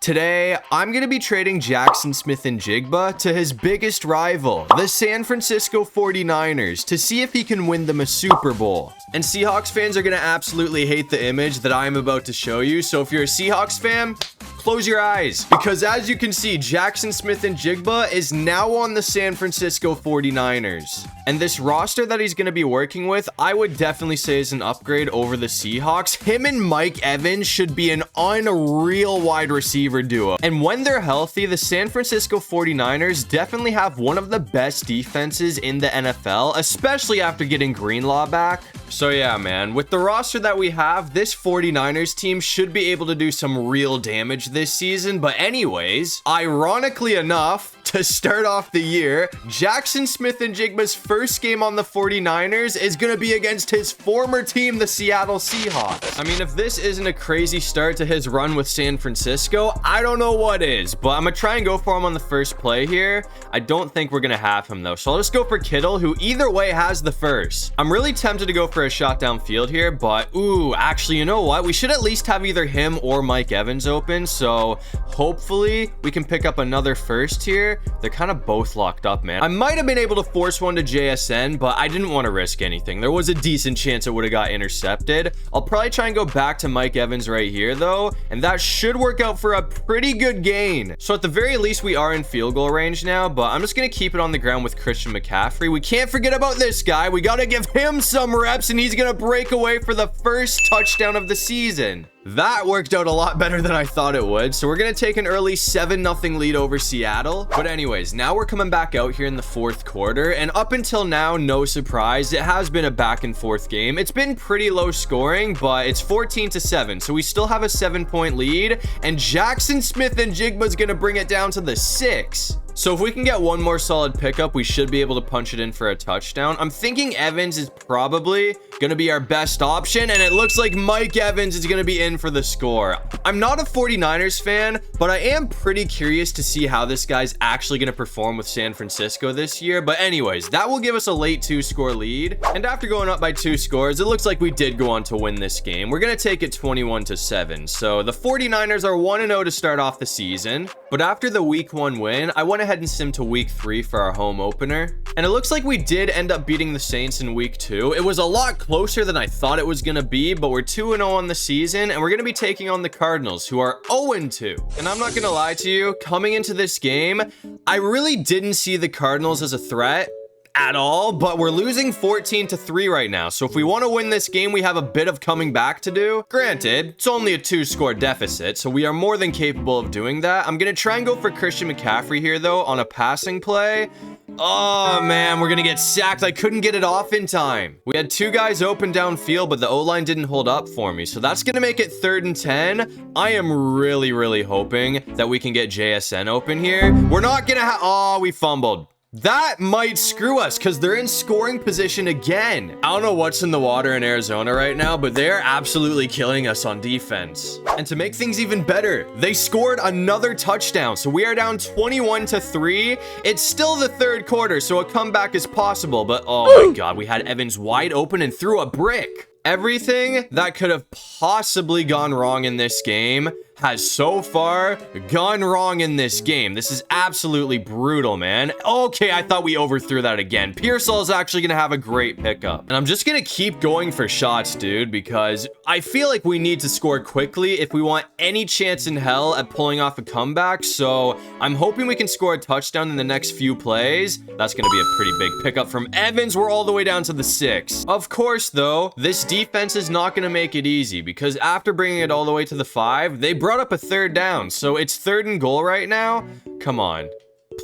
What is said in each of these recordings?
Today, I'm going to be trading Jaxon Smith-Njigba to his biggest rival, the San Francisco 49ers, to see if he can win them a Super Bowl. And Seahawks fans are going to absolutely hate the image that I'm about to show you, so if you're a Seahawks fan, close your eyes, because as you can see, Jaxon Smith-Njigba is now on the San Francisco 49ers. And this roster that he's going to be working with, I would definitely say is an upgrade over the Seahawks. Him and Mike Evans should be an unreal wide receiver duo. And when they're healthy, the San Francisco 49ers definitely have one of the best defenses in the NFL, especially after getting Greenlaw back. So yeah, man, with the roster that we have, this 49ers team should be able to do some real damage this season. But anyways, ironically enough, to start off the year, Jaxon Smith-Njigba's first game on the 49ers is going to be against his former team, the Seattle Seahawks. I mean, if this isn't a crazy start to his run with San Francisco, I don't know what is, but I'm going to try and go for him on the first play here. I don't think we're going to have him though, so I'll just go for Kittle, who either way has the first. I'm really tempted to go for a shot downfield here, but ooh, actually, you know what? We should at least have either him or Mike Evans open, so hopefully we can pick up another first here. They're kind of both locked up, man. I might have been able to force one to JSN, but I didn't want to risk anything. There was a decent chance it would have got intercepted. I'll probably try and go back to Mike Evans right here, though, and that should work out for a pretty good gain. So at the very least, we are in field goal range now, but I'm just going to keep it on the ground with Christian McCaffrey. We can't forget about this guy. We got to give him some reps, and he's going to break away for the first touchdown of the season. That worked out a lot better than I thought it would. So we're going to take an early 7-0 lead over Seattle. But anyways, now we're coming back out here in the fourth quarter. And up until now, no surprise, it has been a back and forth game. It's been pretty low scoring, but it's 14-7. So we still have a 7-point lead. And Jaxon Smith-Njigba is going to bring it down to the 6. So if we can get one more solid pickup, we should be able to punch it in for a touchdown. I'm thinking Evans is probably going to be our best option, and it looks like Mike Evans is going to be in for the score. I'm not a 49ers fan, but I am pretty curious to see how this guy's actually going to perform with San Francisco this year. But anyways, that will give us a late 2-score lead. And after going up by 2 scores, it looks like we did go on to win this game. We're going to take it 21-7. So the 49ers are 1-0 to start off the season. But after the week 1 win, I went ahead and simmed to week 3 for our home opener. And it looks like we did end up beating the Saints in week 2. It was a lot closer than I thought it was going to be, but we're 2-0 on the season, and we're going to be taking on the Cardinals, who are 0-2. And I'm not going to lie to you, coming into this game, I really didn't see the Cardinals as a threat at all, but we're losing 14-3 right now. So if we want to win this game, we have a bit of coming back to do. Granted, it's only a 2-score deficit, so we are more than capable of doing that. I'm going to try and go for Christian McCaffrey here, though, on a passing play. Oh, man, we're going to get sacked. I couldn't get it off in time. We had 2 guys open downfield, but the O-line didn't hold up for me. So that's going to make it 3rd and 10. I am really hoping that we can get JSN open here. We're not going to have... Oh, we fumbled. That might screw us because they're in scoring position again. I don't know what's in the water in Arizona right now, but they're absolutely killing us on defense. And to make things even better, they scored another touchdown. So we are down 21-3. It's still the 3rd quarter, so a comeback is possible. But oh my God, we had Evans wide open and threw a brick. Everything that could have possibly gone wrong in this game has so far gone wrong in this game. This is absolutely brutal, man. Okay, I thought we overthrew that again. Pearsall is actually going to have a great pickup. And I'm just going to keep going for shots, dude, because I feel like we need to score quickly if we want any chance in hell at pulling off a comeback. So I'm hoping we can score a touchdown in the next few plays. That's going to be a pretty big pickup from Evans. We're all the way down to the 6. Of course, though, this defense is not going to make it easy because after bringing it all the way to the 5, they brought up a 3rd down. So it's 3rd and goal right now. Come on.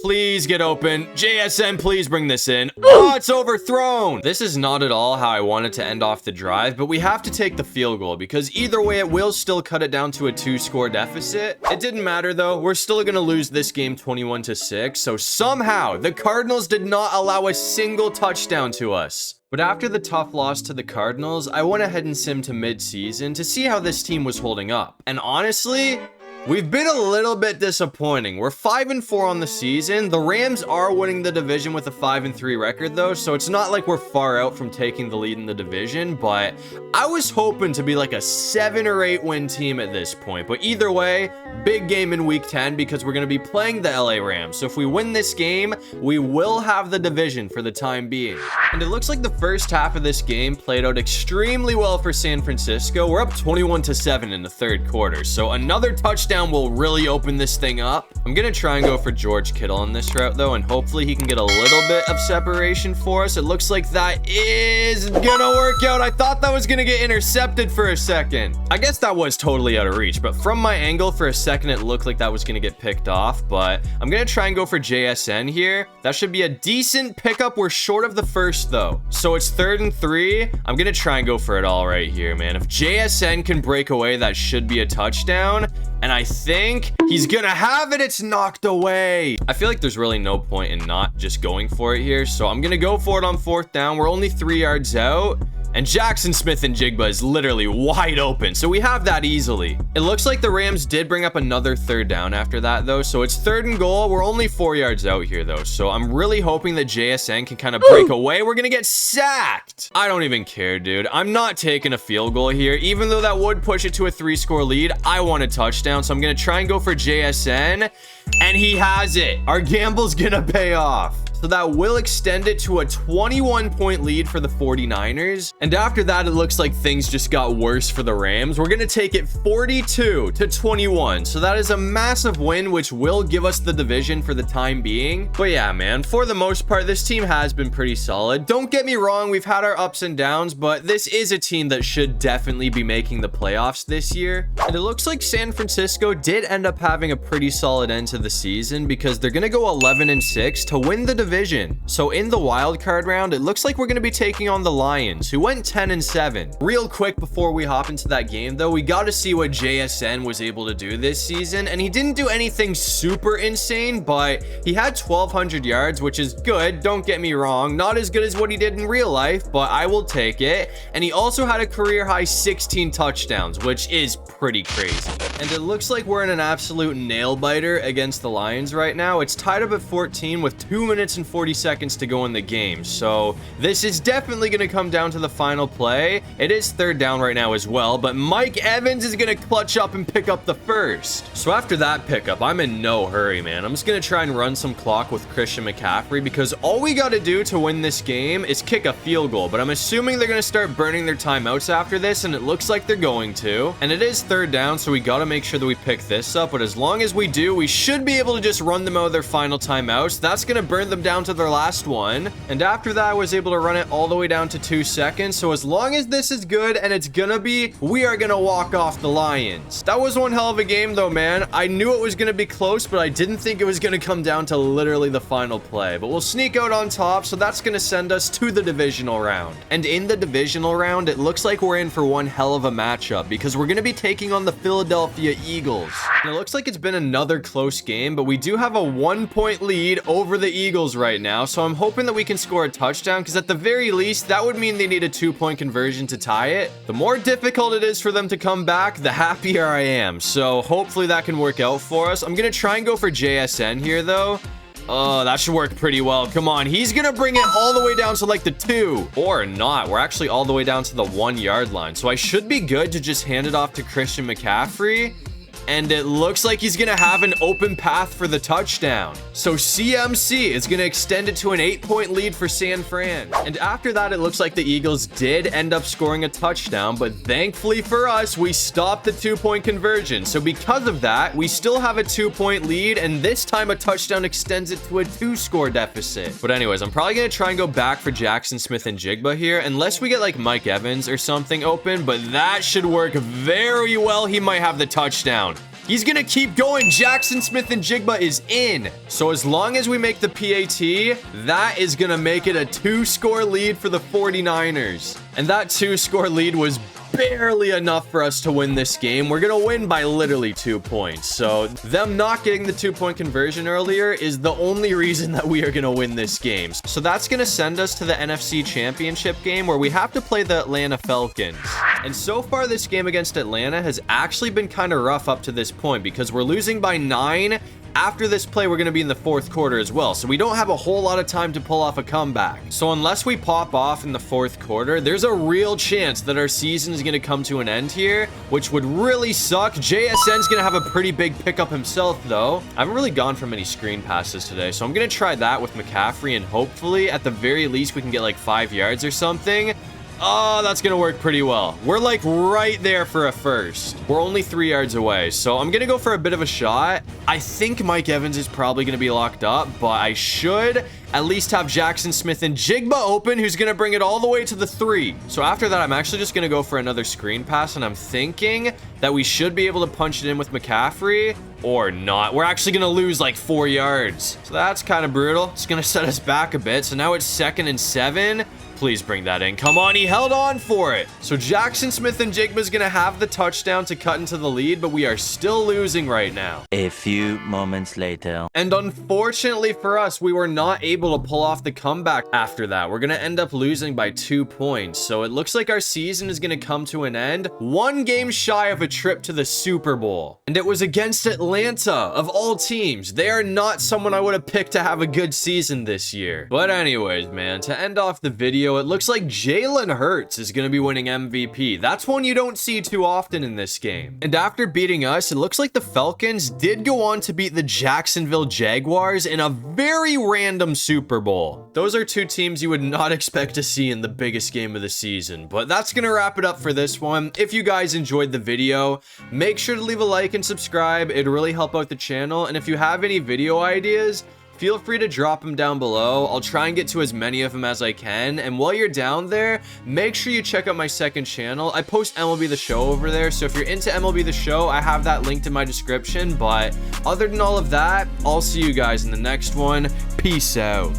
Please get open. JSN, please bring this in. Oh, it's overthrown. This is not at all how I wanted to end off the drive, but we have to take the field goal because either way, it will still cut it down to a 2-score deficit. It didn't matter though. We're still going to lose this game 21-6. So somehow the Cardinals did not allow a single touchdown to us. But after the tough loss to the Cardinals, I went ahead and simmed to midseason to see how this team was holding up. And honestly, We've been a little bit disappointing. We're 5-4 on the season. The Rams are winning the division with a 5-3 record though, so it's not like we're far out from taking the lead in the division, but I was hoping to be like a 7 or 8 win team at this point. But either way, big game in week 10 because we're going to be playing the LA Rams. So if we win this game, we will have the division for the time being. And it looks like the first half of this game played out extremely well for San Francisco. We're up 21-7 in the third quarter, so another touchdown will really open this thing up. I'm gonna try and go for George Kittle on this route though, and hopefully he can get a little bit of separation for us. It looks like that is gonna work out. I thought that was gonna get intercepted for a second. I guess that was totally out of reach, but from my angle for a second it looked like that was gonna get picked off. But I'm gonna try and go for JSN here. That should be a decent pickup. We're short of the first though, so it's 3rd and 3. I'm gonna try and go for it all right here, man. If JSN can break away, that should be a touchdown. And I think he's gonna have it. It's knocked away. I feel like there's really no point in not just going for it here. So I'm gonna go for it on 4th down. We're only 3 yards out. And Jaxon Smith-Njigba is literally wide open, so we have that easily. It looks like the Rams did bring up another 3rd down after that, though, so it's 3rd and goal. We're only 4 yards out here, though, so I'm really hoping that JSN can kind of break away. We're gonna get sacked. I don't even care, dude. I'm not taking a field goal here. Even though that would push it to a 3-score lead, I want a touchdown, so I'm gonna try and go for JSN, and he has it. Our gamble's gonna pay off. So that will extend it to a 21-point lead for the 49ers. And after that, it looks like things just got worse for the Rams. We're going to take it 42-21. So that is a massive win, which will give us the division for the time being. But yeah, man, for the most part, this team has been pretty solid. Don't get me wrong, we've had our ups and downs, but this is a team that should definitely be making the playoffs this year. And it looks like San Francisco did end up having a pretty solid end to the season because they're going to go 11-6 to win the division. So in the wild card round, it looks like we're going to be taking on the Lions, who went 10-7. Real quick before we hop into that game though, we got to see what JSN was able to do this season, and he didn't do anything super insane, but he had 1,200 yards, which is good. Don't get me wrong, not as good as what he did in real life, but I will take it. And he also had a career high 16 touchdowns, which is pretty crazy. And it looks like we're in an absolute nail biter against the Lions right now. It's tied up at 14 with 2 minutes and 40 seconds to go in the game, so this is definitely going to come down to the final play. It is 3rd down right now as well, but Mike Evans is going to clutch up and pick up the first. So after that pickup, I'm in no hurry, man. I'm just going to try and run some clock with Christian McCaffrey because all we got to do to win this game is kick a field goal, but I'm assuming they're going to start burning their timeouts after this, and it looks like they're going to. And it is 3rd down, so we got to make sure that we pick this up, but as long as we do, we should be able to just run them out of their final timeouts. That's going to burn them down to their last one, and after that I was able to run it all the way down to 2 seconds. So as long as this is good, and it's gonna be, we are gonna walk off the Lions. That was one hell of a game though, man. I knew it was gonna be close, but I didn't think it was gonna come down to literally the final play. But we'll sneak out on top, so that's gonna send us to the divisional round. And in the divisional round, it looks like we're in for one hell of a matchup because we're gonna be taking on the Philadelphia Eagles. And it looks like it's been another close game, but we do have a 1-point lead over the Eagles right now. So I'm hoping that we can score a touchdown because at the very least, that would mean they need a 2-point conversion to tie it. The more difficult it is for them to come back, the happier I am. So hopefully that can work out for us. I'm going to try and go for JSN here though. Oh, that should work pretty well. Come on. He's going to bring it all the way down to like the 2 or not. We're actually all the way down to the 1-yard line. So I should be good to just hand it off to Christian McCaffrey. And it looks like he's going to have an open path for the touchdown. So CMC is going to extend it to an 8-point lead for San Fran. And after that, it looks like the Eagles did end up scoring a touchdown, but thankfully for us, we stopped the 2-point conversion. So because of that, we still have a 2-point lead, and this time a touchdown extends it to a 2-score deficit. But anyways, I'm probably going to try and go back for Jaxon Smith-Njigba here, unless we get like Mike Evans or something open, but that should work very well. He might have the touchdown. He's gonna keep going. Jaxon Smith-Njigba is in. So as long as we make the PAT, that is gonna make it a 2-score lead for the 49ers. And that 2-score lead was barely enough for us to win this game. We're gonna win by literally 2 points. So them not getting the 2-point conversion earlier is the only reason that we are gonna win this game. So that's gonna send us to the NFC Championship game where we have to play the Atlanta Falcons. And so far this game against Atlanta has actually been kind of rough up to this point because we're losing by 9. After this play, we're going to be in the 4th quarter as well, so we don't have a whole lot of time to pull off a comeback. So unless we pop off in the 4th quarter, there's a real chance that our season is going to come to an end here, which would really suck. JSN's going to have a pretty big pickup himself, though. I haven't really gone for many screen passes today, so I'm going to try that with McCaffrey, and hopefully, at the very least, we can get like 5 yards or something. Oh, that's gonna work pretty well. We're like right there for a first. We're only 3 yards away, so I'm gonna go for a bit of a shot. I think Mike Evans is probably gonna be locked up, but I should at least have Jaxon Smith-Njigba open, who's gonna bring it all the way to the 3. So after that, I'm actually just gonna go for another screen pass, and I'm thinking that we should be able to punch it in with McCaffrey, or not. We're actually gonna lose like 4 yards. So that's kind of brutal. It's gonna set us back a bit. So now it's 2nd and 7. Please bring that in. Come on, he held on for it. So Jaxon Smith-Njigba is going to have the touchdown to cut into the lead, but we are still losing right now. A few moments later. And unfortunately for us, we were not able to pull off the comeback after that. We're going to end up losing by 2 points. So it looks like our season is going to come to an end. 1 game shy of a trip to the Super Bowl. And it was against Atlanta, of all teams. They are not someone I would have picked to have a good season this year. But anyways, man, to end off the video, it looks like Jalen Hurts is going to be winning MVP. That's one you don't see too often in this game. And after beating us, it looks like the Falcons did go on to beat the Jacksonville Jaguars in a very random Super Bowl. Those are 2 teams you would not expect to see in the biggest game of the season. But that's going to wrap it up for this one. If you guys enjoyed the video, make sure to leave a like and subscribe. It'd really help out the channel. And if you have any video ideas, feel free to drop them down below. I'll try and get to as many of them as I can. And while you're down there, make sure you check out my 2nd channel. I post MLB The Show over there. So if you're into MLB The Show, I have that linked in my description. But other than all of that, I'll see you guys in the next one. Peace out.